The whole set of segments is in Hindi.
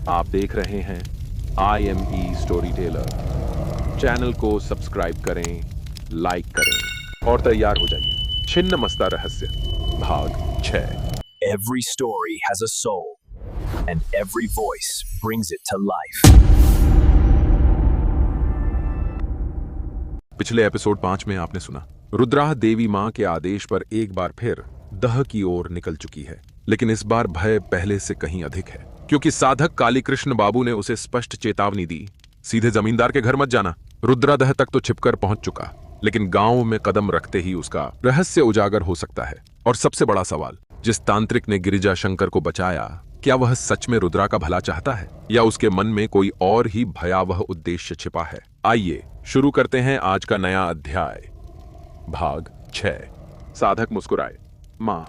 आप देख रहे हैं IME स्टोरी टेलर। चैनल को सब्सक्राइब करें, लाइक करें और तैयार हो जाइए। छिन्नमस्ता रहस्य भाग 6। Every story has a soul, and every voice brings it to life. पिछले एपिसोड 5 में आपने सुना रुद्राह देवी मां के आदेश पर एक बार फिर दह की ओर निकल चुकी है, लेकिन इस बार भय पहले से कहीं अधिक है, क्योंकि साधक कालीकृष्ण बाबू ने उसे स्पष्ट चेतावनी दी, सीधे जमींदार के घर मत जाना। रुद्रादह तक तो छिपकर पहुंच चुका, लेकिन गांव में कदम रखते ही उसका रहस्य उजागर हो सकता है। और सबसे बड़ा सवाल, जिस तांत्रिक ने गिरिजा शंकर को बचाया, क्या वह सच में रुद्रा का भला चाहता है या उसके मन में कोई और ही भयावह उद्देश्य छिपा है? आइए शुरू करते हैं आज का नया अध्याय, भाग 6। साधक मुस्कुराए। मां,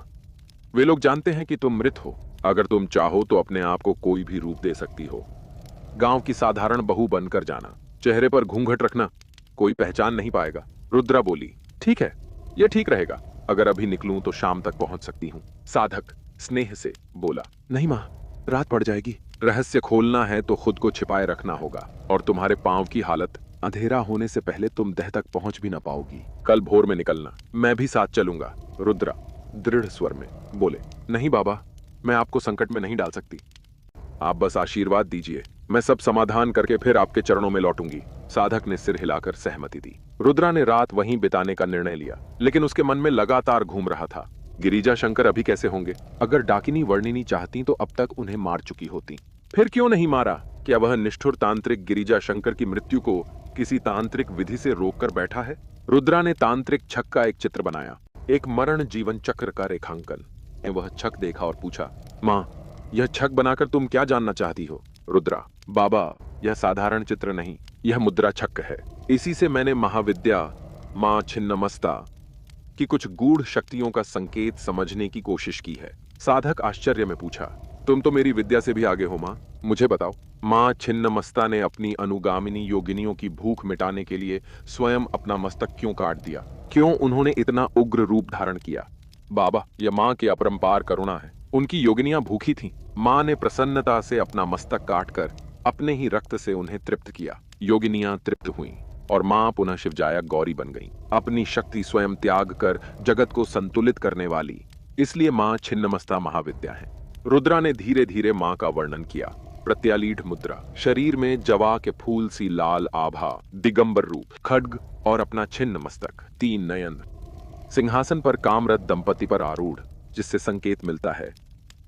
वे लोग जानते हैं कि तुम मृत हो। अगर तुम चाहो तो अपने आप को कोई भी रूप दे सकती हो। गांव की साधारण बहू बनकर जाना, चेहरे पर घूंघट रखना, कोई पहचान नहीं पाएगा। रुद्रा बोली, ठीक है, यह ठीक रहेगा। अगर अभी निकलूं तो शाम तक पहुंच सकती हूं। साधक स्नेह से बोला, नहीं मां, रात पड़ जाएगी। रहस्य खोलना है तो खुद को छिपाए रखना होगा, और तुम्हारे पांव की हालत अंधेरा होने से पहले तुम दह तक पहुंच भी ना पाओगी। कल भोर में निकलना, मैं भी साथ चलूंगा। रुद्रा दृढ़ स्वर में बोले, नहीं बाबा, मैं आपको संकट में नहीं डाल सकती। आप बस आशीर्वाद दीजिए, मैं सब समाधान करके फिर आपके चरणों में लौटूंगी। साधक ने सिर हिलाकर सहमति दी। रुद्रा ने रात वहीं बिताने का निर्णय लिया, लेकिन उसके मन में लगातार घूम रहा था, गिरिजा शंकर अभी कैसे होंगे? अगर डाकिनी वर्णिनी चाहती तो अब तक उन्हें मार चुकी होती। फिर क्यों नहीं मारा? क्या वह निष्ठुर तांत्रिक गिरिजा शंकर की मृत्यु को किसी तांत्रिक विधि से रोककर बैठा है? रुद्रा ने तांत्रिक छक का एक चित्र बनाया, एक मरण जीवन चक्र का रेखांकन। वह छक देखा और पूछा, मां, यह छक बनाकर तुम क्या जानना चाहती हो? रुद्रा, बाबा, यह साधारण चित्र नहीं, यह मुद्रा छक है। इसी से मैंने महाविद्या मां छिन्नमस्ता की कुछ गूढ़ शक्तियों का संकेत समझने की कोशिश की है। साधक आश्चर्य में पूछा, तुम तो मेरी विद्या से भी आगे हो मां, मुझे बताओ। मां छिन्नमस्ता ने अपनी अनुगामिनी योगिनियों की भूख मिटाने के लिए स्वयं अपना मस्तक क्यों काट दिया? क्यों उन्होंने इतना उग्र रूप धारण किया? बाबा, यह मां की अपरंपार करुणा है। उनकी योगिनियां भूखी थीं। मां ने प्रसन्नता से अपना मस्तक काटकर अपने ही रक्त से उन्हें तृप्त किया। योगिनियां तृप्त हुईं और मां पुनः शिवजाया गौरी बन गईं। अपनी शक्ति स्वयं त्याग कर जगत को संतुलित करने वाली, इसलिए मां छिन्नमस्ता महाविद्या है। रुद्रा ने धीरे धीरे मां का वर्णन किया। प्रत्यालीढ़ मुद्रा, शरीर में जवा के फूल सी लाल आभा, दिगंबर रूप, खड्ग और अपना छिन्न मस्तक, 3 नयन, सिंहासन पर कामरत दंपति पर आरूढ़, जिससे संकेत मिलता है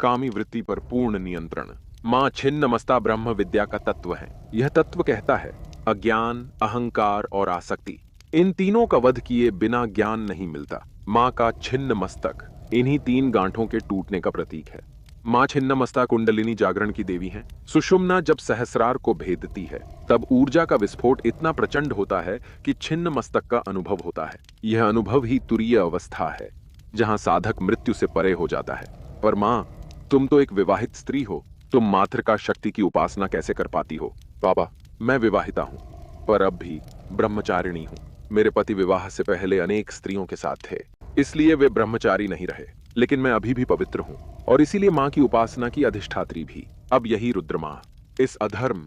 कामी वृत्ति पर पूर्ण नियंत्रण। मां छिन्नमस्ता ब्रह्म विद्या का तत्व है। यह तत्व कहता है, अज्ञान, अहंकार और आसक्ति, इन तीनों का वध किए बिना ज्ञान नहीं मिलता। मां का छिन्न मस्तक इन्हीं 3 गांठों के टूटने का प्रतीक है। मां छिन्नमस्ता कुंडलिनी जागरण की देवी हैं। सुषुम्ना जब सहस्रार को भेदती है, तब ऊर्जा का विस्फोट इतना प्रचंड होता है कि छिन्न मस्तक का अनुभव होता है। यह अनुभव ही तुरीय अवस्था है, जहां साधक मृत्यु से परे हो जाता है। पर मां, तुम तो एक विवाहित स्त्री हो, तुम मातृका शक्ति की उपासना कैसे कर पाती हो? बाबा, मैं विवाहिता हूं, पर अब भी ब्रह्मचारिणी हूं। मेरे पति विवाह से पहले अनेक स्त्रियों के साथ थे, इसलिए वे ब्रह्मचारी नहीं रहे, लेकिन मैं अभी भी पवित्र हूं, और इसीलिए मां की उपासना की अधिष्ठात्री भी। अब यही रुद्र मां इस अधर्म,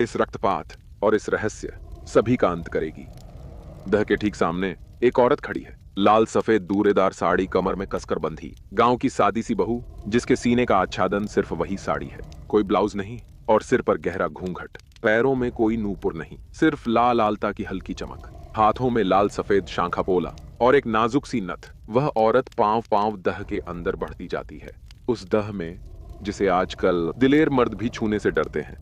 इस रक्तपात और इस रहस्य सभी का अंत करेगी। दह के ठीक सामने एक औरत खड़ी है, लाल सफेद दूरेदार साड़ी कमर में कसकर बंधी, गांव की सादी सी बहू, जिसके सीने का आच्छादन सिर्फ वही साड़ी है, कोई ब्लाउज नहीं, और सिर पर गहरा घूंघट। पैरों में कोई नूपुर नहीं, सिर्फ लाल आलता की हल्की चमक। हाथों में लाल सफेद शांखा पोला और एक नाजुक सी नथ। वह औरत पांव पांव दह के अंदर बढ़ती जाती है, उस दह में जिसे आजकल दिलेर मर्द भी छूने से डरते हैं।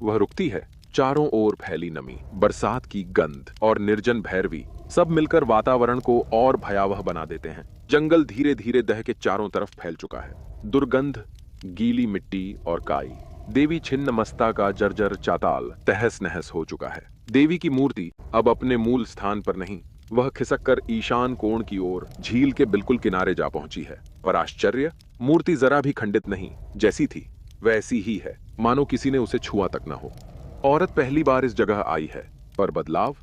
वह रुकती है। चारों ओर फैली नमी, बरसात की गंध और निर्जन भैरवी सब मिलकर वातावरण को और भयावह बना देते हैं। जंगल धीरे धीरे दह के चारों तरफ फैल चुका है। दुर्गंध, गीली मिट्टी और काई। देवी छिन्नमस्ता का जर्जर चाताल तहस नहस हो चुका है। देवी की मूर्ति अब अपने मूल स्थान पर नहीं, वह खिसक कर ईशान कोण की ओर झील के बिल्कुल किनारे जा पहुंची है। पर आश्चर्य, मूर्ति जरा भी खंडित नहीं, जैसी थी वैसी ही है, मानो किसी ने उसे छुआ तक न हो। औरत पहली बार इस जगह आई है, पर बदलाव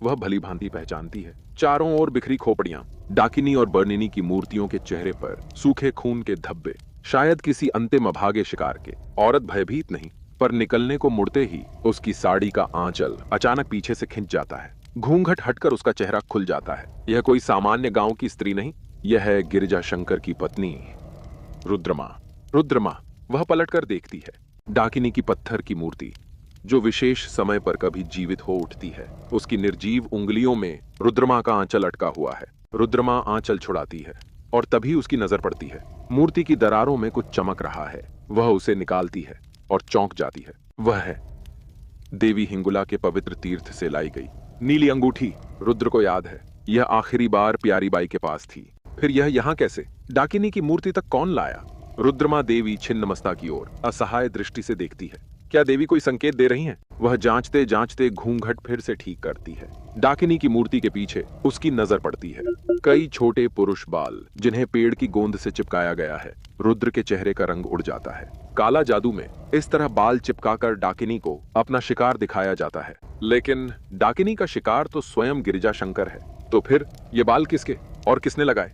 वह भली भांति पहचानती है। चारों ओर बिखरी खोपड़ियां, डाकिनी और बर्निनी की मूर्तियों के चेहरे पर सूखे खून के धब्बे, शायद किसी अंतिम अभागे शिकार के। औरत भयभीत नहीं, पर निकलने को मुड़ते ही उसकी साड़ी का आंचल अचानक पीछे से खिंच जाता है। घूंघट हटकर उसका चेहरा खुल जाता है। यह कोई सामान्य गांव की स्त्री नहीं, यह है गिरिजा शंकर की पत्नी रुद्रमा। रुद्रमा, वह पलटकर देखती है। डाकिनी की पत्थर की मूर्ति, जो विशेष समय पर कभी जीवित हो उठती है। उसकी निर्जीव उंगलियों में रुद्रमा का आंचल अटका हुआ है। रुद्रमा आंचल छुड़ाती है और तभी उसकी नजर पड़ती है। मूर्ति की दरारों में कुछ चमक रहा है। वह उसे निकालती है और चौंक जाती है। वह है देवी हिंगुला के पवित्र तीर्थ से लाई गई नीली अंगूठी। रुद्र को याद है, यह आखिरी बार प्यारी बाई के पास थी। फिर यह यहाँ कैसे? डाकिनी की मूर्ति तक कौन लाया? रुद्रमा देवी छिन्नमस्ता की ओर असहाय दृष्टि से देखती है। क्या देवी कोई संकेत दे रही हैं? वह जांचते जांचते घूंघट फिर से ठीक करती है। डाकिनी की मूर्ति के पीछे उसकी नजर पड़ती है कई छोटे पुरुष बाल, जिन्हें पेड़ की गोंद से चिपकाया गया है। रुद्र के चेहरे का रंग उड़ जाता है। काला जादू में इस तरह बाल चिपकाकर डाकिनी को अपना शिकार दिखाया जाता है। लेकिन डाकिनी का शिकार तो स्वयं गिरिजा शंकर है। तो फिर ये बाल किसके और किसने लगाए?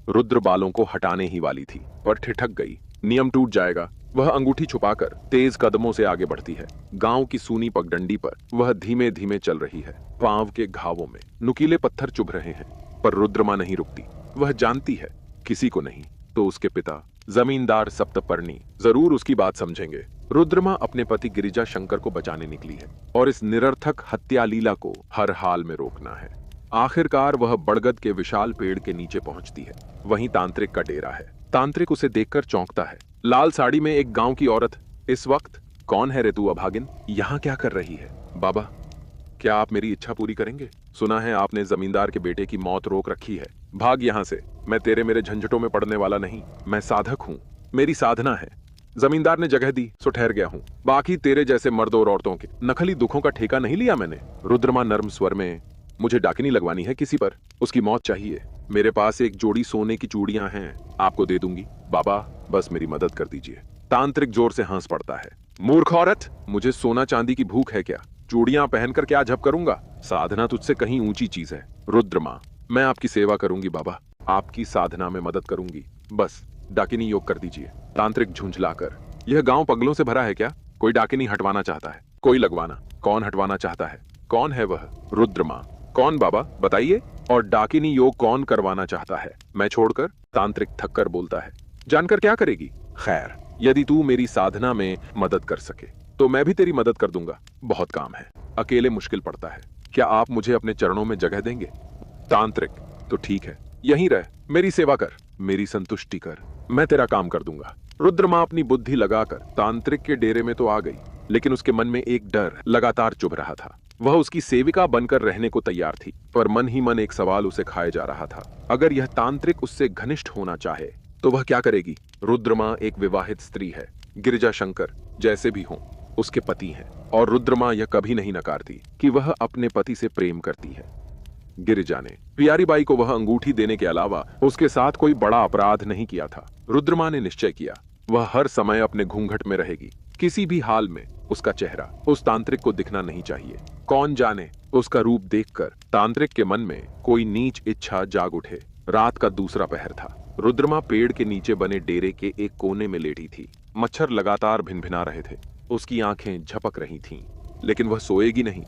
रुद्र बालों को हटाने ही वाली थी, पर ठिठक गई। नियम टूट जाएगा। वह अंगूठी छुपाकर तेज कदमों से आगे बढ़ती है। गांव की सूनी पगडंडी पर वह धीमे धीमे चल रही है। पांव के घावों में नुकीले पत्थर चुभ रहे हैं, पर रुद्रमा नहीं रुकती। वह जानती है, किसी को नहीं तो उसके पिता जमींदार सप्तपर्णी जरूर उसकी बात समझेंगे। रुद्रमा अपने पति गिरिजा शंकर को बचाने निकली है और इस निरर्थक हत्या लीला को हर हाल में रोकना है। आखिरकार वह बड़गद के विशाल पेड़ के नीचे पहुंचती है। वहीं तांत्रिक का डेरा है। तांत्रिक उसे देखकर चौंकता है। लाल साड़ी में एक गांव की औरत इस वक्त? कौन है रे तू अभागिन? यहाँ क्या कर रही है? बाबा, क्या आप मेरी इच्छा पूरी करेंगे? सुना है आपने जमींदार के बेटे की मौत रोक रखी है। भाग यहाँ से। मैं तेरे मेरे झंझटों में पड़ने वाला नहीं। मैं साधक हूँ, मेरी साधना है। जमींदार ने जगह दी सो ठहर गया हूँ। बाकी तेरे जैसे मर्दों और औरतों के नकली दुखों का ठेका नहीं लिया मैंने। रुद्रमा नर्म स्वर में, मुझे डाकिनी लगवानी है किसी पर, उसकी मौत चाहिए। मेरे पास एक जोड़ी सोने की चूड़ियां हैं, आपको दे दूंगी। बाबा, बस मेरी मदद कर दीजिए। तांत्रिक जोर से हंस पड़ता है। मूर्ख औरत, मुझे सोना चांदी की भूख है क्या? चूड़ियां पहनकर क्या झप करूंगा? साधना तुझसे कहीं ऊंची चीज है। रुद्रमा, मैं आपकी सेवा करूंगी बाबा, आपकी साधना में मदद करूंगी। बस डाकिनी योग कर दीजिए। तांत्रिक झुंझलाकर, यह गांव पगलों से भरा है क्या? कोई डाकिनी हटवाना चाहता है, कोई लगवाना। कौन हटवाना चाहता है? कौन है वह? रुद्रमा, कौन बाबा, बताइए। और डाकिनी योग कौन करवाना चाहता है? मैं छोड़कर? तांत्रिक थक कर बोलता है। जानकर क्या करेगी? खैर, यदि तू मेरी साधना में मदद कर सके तो मैं भी तेरी मदद कर दूंगा। बहुत काम है, अकेले मुश्किल पड़ता है। क्या आप मुझे अपने चरणों में जगह देंगे? तांत्रिक, तो ठीक है, यहीं रह, मेरी सेवा कर, मेरी संतुष्टि कर, मैं तेरा काम कर दूंगा। रुद्रमा अपनी बुद्धि लगाकर तांत्रिक के डेरे में तो आ गई, लेकिन उसके मन में एक डर लगातार चुभ रहा था। वह उसकी सेविका बनकर रहने को तैयार थी, पर मन ही मन एक सवाल उसे खाए जा रहा था। अगर यह तांत्रिक उससे घनिष्ठ होना चाहे तो वह क्या करेगी? रुद्रमा एक विवाहित स्त्री है। गिरिजा शंकर जैसे भी हों उसके पति हैं, और रुद्रमा यह कभी नहीं नकारती कि वह अपने पति से प्रेम करती है। गिरिजा ने प्यारी बाई को वह अंगूठी देने के अलावा उसके साथ कोई बड़ा अपराध नहीं किया था। रुद्रमा ने निश्चय किया, वह हर समय अपने घूंघट में रहेगी। किसी भी हाल में उसका चेहरा उस तांत्रिक को दिखना नहीं चाहिए। कौन जाने उसका रूप देखकर तांत्रिक के मन में कोई नीच इच्छा जाग उठे। रात का दूसरा पहर था। रुद्रमा पेड़ के नीचे बने डेरे के एक कोने में लेटी थी। मच्छर लगातार भिनभिना रहे थे। उसकी आंखें झपक रही थीं, लेकिन वह सोएगी नहीं,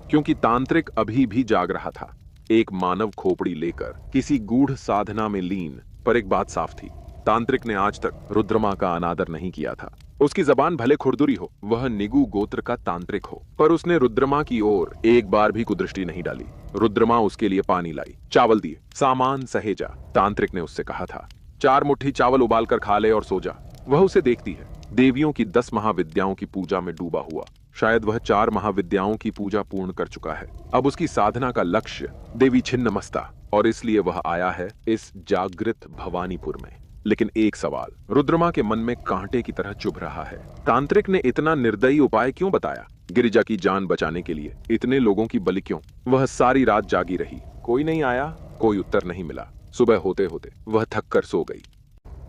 क्योंकि तांत्रिक अभी भी जाग रहा था, एक मानव खोपड़ी लेकर किसी गूढ़ साधना में लीन। पर एक बात साफ थी, तांत्रिक ने आज तक रुद्रमा का अनादर नहीं किया था। उसकी जबान भले खुरदुरी हो, वह निगु गोत्र का तांत्रिक हो, पर उसने रुद्रमा की ओर एक बार भी कुदृष्टि नहीं डाली। रुद्रमा उसके लिए पानी लाई, चावल दिए, सामान सहेजा। तांत्रिक ने उससे कहा था, 4 मुट्ठी चावल उबाल कर खा ले और सो जा। वह उसे देखती है, देवियों की 10 महाविद्याओं की पूजा में डूबा हुआ। शायद वह 4 महाविद्याओं की पूजा पूर्ण कर चुका है। अब उसकी साधना का लक्ष्य देवी छिन्नमस्ता, और इसलिए वह आया है इस जागृत भवानीपुर में। लेकिन एक सवाल रुद्रमा के मन में कांटे की तरह चुभ रहा है। तांत्रिक ने इतना निर्दयी उपाय क्यों बताया? गिरिजा की जान बचाने के लिए इतने लोगों की बलि क्यों? वह सारी रात जागी रही, कोई नहीं आया, कोई उत्तर नहीं मिला। सुबह होते होते वह थक कर सो गई।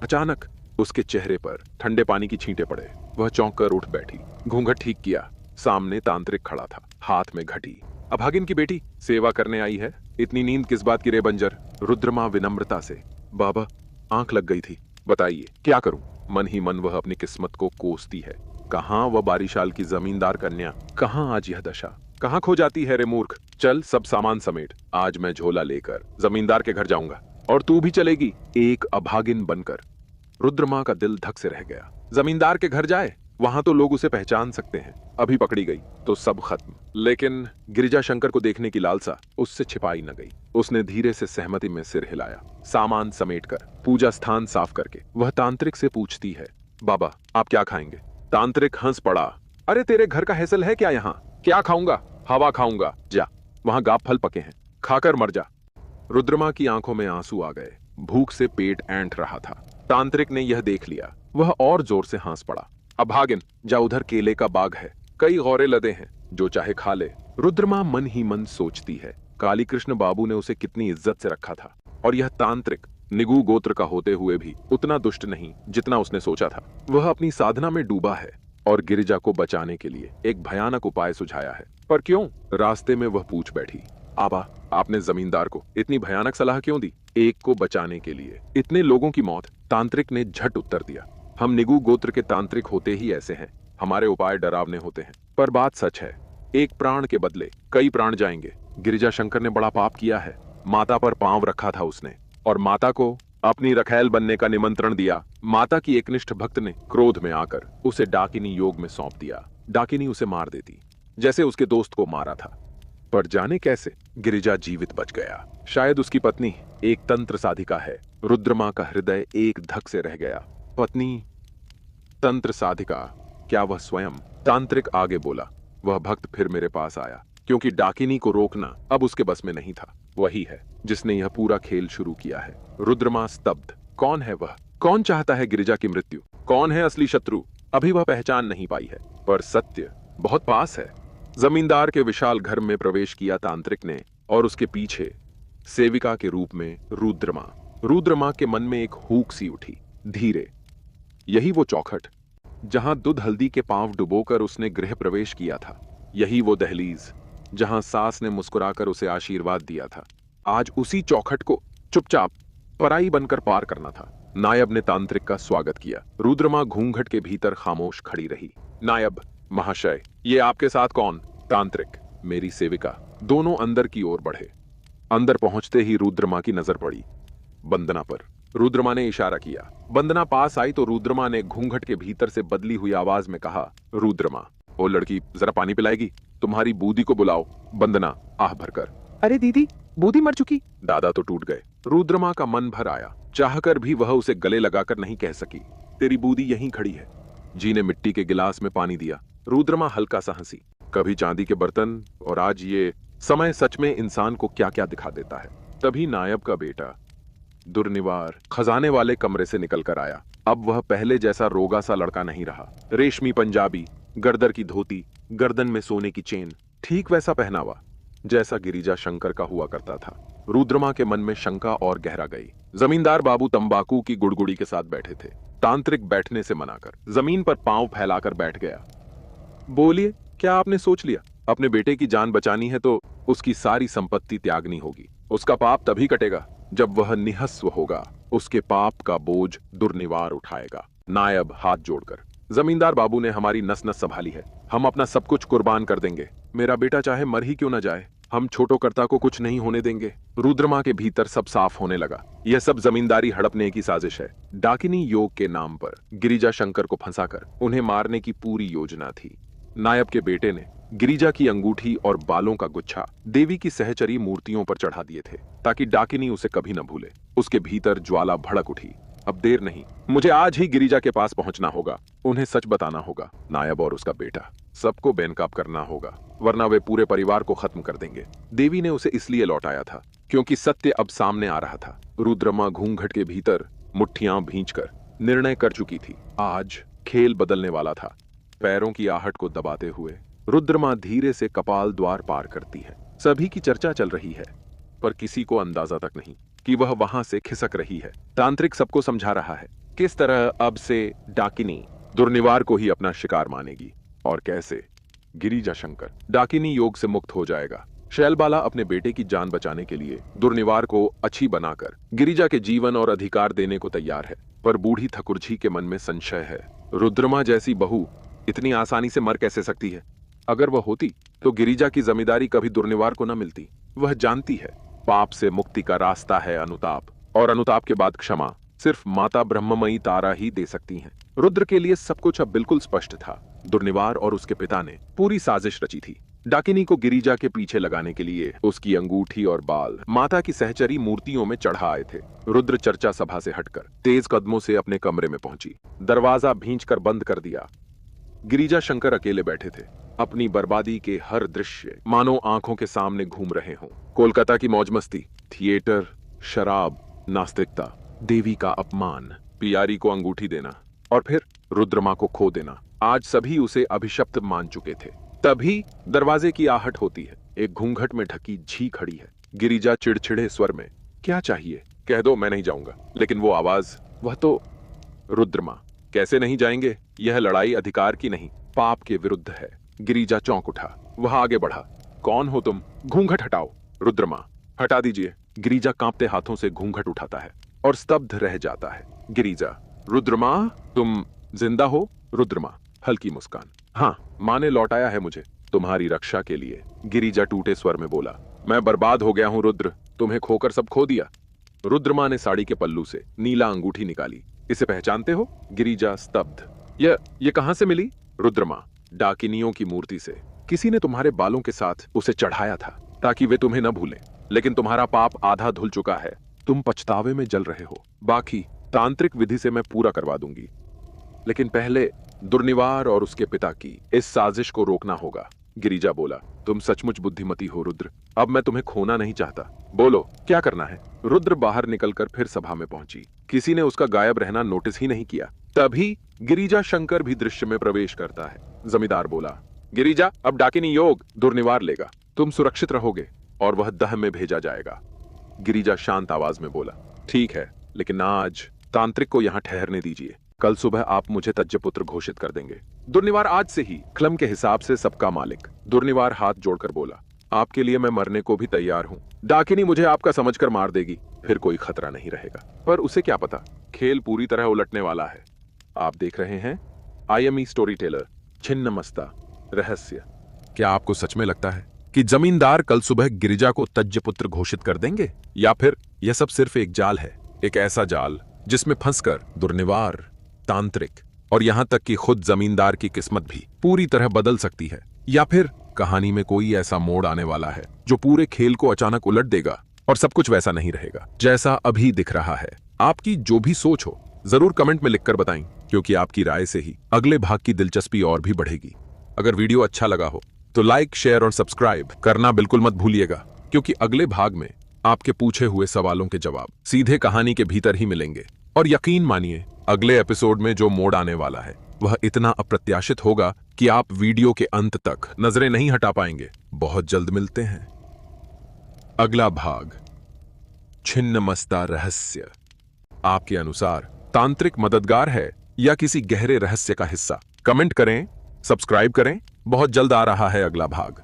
अचानक उसके चेहरे पर ठंडे पानी की छींटे पड़े। वह चौंक कर उठ बैठी, घूंघट ठीक किया। सामने तांत्रिक खड़ा था, हाथ में घटी। अभागिन की बेटी सेवा करने आई है, इतनी नींद किस बात की रे बंजर? रुद्रमा विनम्रता से, बाबा आंख लग गई थी, बताइए क्या करूं? मन ही मन वह अपनी किस्मत को कोसती है। कहाँ वह बारिशाल की जमींदार कन्या, कहाँ आज यह दशा? कहाँ खो जाती है रे मूर्ख? चल सब सामान समेट, आज मैं झोला लेकर जमींदार के घर जाऊंगा और तू भी चलेगी, एक अभागिन बनकर। रुद्रमा का दिल धक से रह गया। जमींदार के घर जाए, वहां तो लोग उसे पहचान सकते हैं, अभी पकड़ी गई तो सब खत्म। लेकिन गिरिजा शंकर को देखने की लालसा उससे छिपाई न गई। उसने धीरे से सहमति में सिर हिलाया। सामान समेटकर, पूजा स्थान साफ करके वह तांत्रिक से पूछती है, बाबा आप क्या खाएंगे? तांत्रिक हंस पड़ा। अरे तेरे घर का हैसल है क्या यहाँ? क्या खाऊंगा? हवा खाऊंगा। जा, वहां गाप फल पके हैं, खाकर मर जा। रुद्रमा की आंखों में आंसू आ गए। भूख से पेट ऐंठ रहा था। तांत्रिक ने यह देख लिया। वह और जोर से हंस पड़ा। अभागिन, जा, उधर केले का बाग है, कई गौरे लदे हैं, जो चाहे खा ले। रुद्रमा मन ही मन सोचती है, काली कृष्ण बाबू ने उसे कितनी इज्जत से रखा था, और यह तांत्रिक निगू गोत्र का होते हुए भी उतना दुष्ट नहीं जितना उसने सोचा था। वह अपनी साधना में डूबा है और गिरिजा को बचाने के लिए एक भयानक उपाय सुझाया है। पर क्यों? रास्ते में वह पूछ बैठी, आबा आपने जमींदार को इतनी भयानक सलाह क्यों दी? एक को बचाने के लिए इतने लोगों की मौत। तांत्रिक ने झट उत्तर दिया, हम निगू गोत्र के तांत्रिक होते ही ऐसे हैं, हमारे उपाय डरावने होते हैं। पर बात सच है, एक प्राण के बदले कई प्राण जाएंगे। गिरिजा शंकर ने बड़ा पाप किया है। माता पर पांव रखा था उसने, और माता को अपनी रखैल बनने का निमंत्रण दिया। माता की एकनिष्ठ भक्त ने क्रोध में आकर उसे डाकिनी योग में सौंप दिया। डाकिनी उसे मार देती, जैसे उसके दोस्त को मारा था। पर जाने कैसे गिरिजा जीवित बच गया। शायद उसकी पत्नी एक तंत्र साधिका है। रुद्रमा का हृदय एक धक से रह गया। पत्नी तंत्र साधिका, क्या वह स्वयं? तांत्रिक आगे बोला, वह भक्त फिर मेरे पास आया, क्योंकि डाकिनी को रोकना अब उसके बस में नहीं था। वही है जिसने यह पूरा खेल शुरू किया है। रुद्रमा स्तब्ध। कौन है वह? कौन चाहता है गिरिजा की मृत्यु? कौन है असली शत्रु? अभी वह पहचान नहीं पाई है, पर सत्य बहुत पास है। जमींदार के विशाल घर में प्रवेश किया तांत्रिक ने, और उसके पीछे सेविका के रूप में रुद्रमा। रुद्रमा के मन में एक हूक सी उठी। धीरे, यही वो चौखट जहां दूध हल्दी के पांव डुबोकर उसने गृह प्रवेश किया था। यही वो दहलीज जहां सास ने मुस्कुराकर उसे आशीर्वाद दिया था। आज उसी चौखट को चुपचाप पराई बनकर पार करना था। नायब ने तांत्रिक का स्वागत किया। रुद्रमा घूंघट के भीतर खामोश खड़ी रही। नायब महाशय, ये आपके साथ कौन? तांत्रिक, मेरी सेविका। दोनों अंदर की ओर बढ़े। अंदर पहुंचते ही रुद्रमा की नजर पड़ी वंदना पर। रुद्रमा ने इशारा किया। वंदना पास आई तो रुद्रमा ने घूंघट के भीतर से बदली हुई आवाज में कहा, रुद्रमा, ओ लड़की, जरा पानी पिलाएगी? तुम्हारी बूदी को बुलाओ। वंदना आह भरकर, अरे दीदी, बूदी मर चुकी। दादा तो टूट गए। रुद्रमा का मन भर आया। चाहकर भी वह उसे गले लगाकर नहीं कह सकी, तेरी बूदी यहीं खड़ी है। जी ने मिट्टी के गिलास में पानी दिया। रुद्रमा हल्का सा हंसी। कभी चांदी के बर्तन, और आज ये समय सच में इंसान को क्या क्या दिखा देता है। तभी नायब का बेटा दुर्निवार खजाने वाले कमरे से निकलकर आया। अब वह पहले जैसा रोगा सा लड़का नहीं रहा। रेशमी पंजाबी, गर्दर की धोती, गर्दन में सोने की चेन, ठीक वैसा पहनावा जैसा गिरिजा शंकर का हुआ करता था। रुद्रमा के मन में शंका और गहरा गई। जमींदार बाबू तंबाकू की गुड़गुड़ी के साथ बैठे थे। तांत्रिक बैठने से मनाकर जमीन पर पांव फैलाकर बैठ गया। बोलिए, क्या आपने सोच लिया? अपने बेटे की जान बचानी है तो उसकी सारी संपत्ति त्यागनी होगी। उसका पाप तभी कटेगा जब वह निहस्व होगा। उसके पाप का बोझ दुर्निवार उठाएगा। नायब हाथ जोड़कर, जमींदार बाबू ने हमारी नस नस संभाली है, हम अपना सब कुछ कुर्बान कर देंगे। मेरा बेटा चाहे मर ही क्यों न जाए, हम छोटोकर्ता को कुछ नहीं होने देंगे। रुद्रमा के भीतर सब साफ होने लगा। यह सब जमींदारी हड़पने की साजिश है। डाकिनी योग के नाम पर गिरिजा शंकर को फंसाकर उन्हें मारने की पूरी योजना थी। नायब के बेटे ने गिरिजा की अंगूठी और बालों का गुच्छा देवी की सहचरी मूर्तियों पर चढ़ा दिए थे, ताकि डाकिनी उसे कभी न भूले। उसके भीतर ज्वाला भड़क उठी। अब देर नहीं, मुझे आज ही गिरिजा के पास पहुंचना होगा। उन्हें सच बताना होगा। नायब और उसका बेटा, सबको बेनकाब करना होगा, वरना वे पूरे परिवार को खत्म कर देंगे। देवी ने उसे इसलिए लौटाया था क्योंकि सत्य अब सामने आ रहा था। रुद्रमा घूंघट के भीतर मुट्ठियां भींचकर निर्णय कर चुकी थी। आज खेल बदलने वाला था। पैरों की आहट को दबाते हुए रुद्रमा धीरे से कपाल द्वार पार करती है। सभी की चर्चा चल रही है, पर किसी को अंदाजा तक नहीं कि वह वहां से खिसक रही है। तांत्रिक सबको समझा रहा है किस तरह अब से डाकिनी दुर्निवार को ही अपना शिकार मानेगी, और कैसे गिरिजा शंकर डाकिनी योग से मुक्त हो जाएगा। शैलबाला अपने बेटे की जान बचाने के लिए दुर्निवार को अच्छी बनाकर गिरिजा के जीवन और अधिकार देने को तैयार है, पर बूढ़ी ठकुरझी के मन में संशय है। रुद्रमा जैसी बहू इतनी आसानी से मर कैसे सकती है? अगर वह होती तो गिरिजा की जमींदारी कभी दुर्निवार को न मिलती। वह जानती है पाप से मुक्ति का रास्ता है अनुताप, और अनुताप के बाद क्षमा सिर्फ माता ब्रह्ममयी तारा ही दे सकती हैं। रुद्र के लिए सब कुछ अब बिल्कुल स्पष्ट था। दुर्निवार और उसके पिता ने पूरी साजिश रची थी। डाकिनी को गिरिजा के पीछे लगाने के लिए उसकी अंगूठी और बाल माता की सहचरी मूर्तियों में चढ़ा आए थे। रुद्र चर्चा सभा से हटकर तेज कदमों से अपने कमरे में पहुंची। दरवाजा भींचकर बंद कर दिया। गिरिजा शंकर अकेले बैठे थे। अपनी बर्बादी के हर दृश्य मानो आंखों के सामने घूम रहे हों। कोलकाता की मौज मस्ती, थिएटर, शराब, नास्तिकता, देवी का अपमान, पियारी को अंगूठी देना और फिर रुद्रमा को खो देना, आज सभी उसे अभिशप्त मान चुके थे। तभी दरवाजे की आहट होती है। एक घूंघट में ढकी झी खड़ी है। गिरिजा चिड़चिड़े स्वर में, क्या चाहिए? कह दो, मैं नहीं जाऊंगा। लेकिन वो आवाज, वह तो रुद्रमा। कैसे नहीं जाएंगे? यह लड़ाई अधिकार की नहीं, पाप के विरुद्ध है। गिरिजा चौंक उठा। वह आगे बढ़ा। कौन हो तुम? घूंघट हटाओ। रुद्रमा, हटा दीजिए। गिरिजा कांपते हाथों से घूंघट उठाता है और स्तब्ध रह जाता है। गिरिजा, रुद्रमा, तुम जिंदा हो? रुद्रमा, हल्की मुस्कान, हाँ, माँ ने लौटाया है मुझे तुम्हारी रक्षा के लिए। गिरिजा टूटे स्वर में बोला, मैं बर्बाद हो गया हूं रुद्र, तुम्हें खोकर सब खो दिया। रुद्रमा ने साड़ी के पल्लू से नीला अंगूठी निकाली। इसे पहचानते हो? गिरिजा स्तब्ध। ये कहां से मिली? रुद्रमा, डाकिनियों की मूर्ति से। किसी ने तुम्हारे बालों के साथ उसे चढ़ाया था ताकि वे तुम्हें न भूलें, लेकिन तुम्हारा पाप आधा धुल चुका है। तुम पछतावे में जल रहे हो। बाकी तांत्रिक विधि से मैं पूरा करवा दूंगी, लेकिन पहले दुर्निवार और उसके पिता की इस साजिश को रोकना होगा। गिरिजा बोला, तुम सचमुच बुद्धिमती हो रुद्र, अब मैं तुम्हें खोना नहीं चाहता। बोलो, क्या करना है? रुद्र बाहर निकलकर फिर सभा में पहुंची। किसी ने उसका गायब रहना नोटिस ही नहीं किया। तभी गिरिजा शंकर भी दृश्य में प्रवेश करता है। जमींदार बोला, गिरिजा, अब डाकिनी योग दुर्निवार लेगा, तुम सुरक्षित रहोगे और वह दह में भेजा जाएगा। गिरिजा शांत आवाज में बोला, ठीक है, लेकिन आज तांत्रिक को यहाँ ठहरने दीजिए। कल सुबह आप मुझे तज्जपुत्र घोषित कर देंगे। दुर्निवार आज से ही क्लम के हिसाब से सबका मालिक। दुर्निवार हाथ जोड़कर बोला, आपके लिए मैं मरने को भी तैयार हूँ। डाकिनी मुझे आपका समझकर मार देगी, फिर कोई खतरा नहीं रहेगा। पर उसे क्या पता, खेल पूरी तरह उलटने वाला है। आप देख रहे हैं IME स्टोरी टेलर, छिन्नमस्ता रहस्य। क्या आपको सच में लगता है कि जमींदार कल सुबह गिरिजा को तज्जपुत्र घोषित कर देंगे, या फिर यह सब सिर्फ एक जाल है? एक ऐसा जाल जिसमें फंसकर दुर्निवार, तांत्रिक और यहां तक कि खुद जमींदार की किस्मत भी पूरी तरह बदल सकती है। या फिर कहानी में कोई ऐसा मोड़ आने वाला है जो पूरे खेल को अचानक उलट देगा और सब कुछ वैसा नहीं रहेगा जैसा अभी दिख रहा है। आपकी जो भी सोच हो जरूर कमेंट में लिखकर बताएं, क्योंकि आपकी राय से ही अगले भाग की दिलचस्पी और भी बढ़ेगी। अगर वीडियो अच्छा लगा हो तो लाइक, शेयर और सब्सक्राइब करना बिल्कुल मत भूलिएगा, क्योंकि अगले भाग में आपके पूछे हुए सवालों के जवाब सीधे कहानी के भीतर ही मिलेंगे। और यकीन मानिए, अगले एपिसोड में जो मोड़ आने वाला है वह इतना अप्रत्याशित होगा कि आप वीडियो के अंत तक नजरें नहीं हटा पाएंगे। बहुत जल्द मिलते हैं। अगला भाग, छिन्नमस्ता रहस्य। आपके अनुसार तांत्रिक मददगार है या किसी गहरे रहस्य का हिस्सा? कमेंट करें, सब्सक्राइब करें। बहुत जल्द आ रहा है अगला भाग।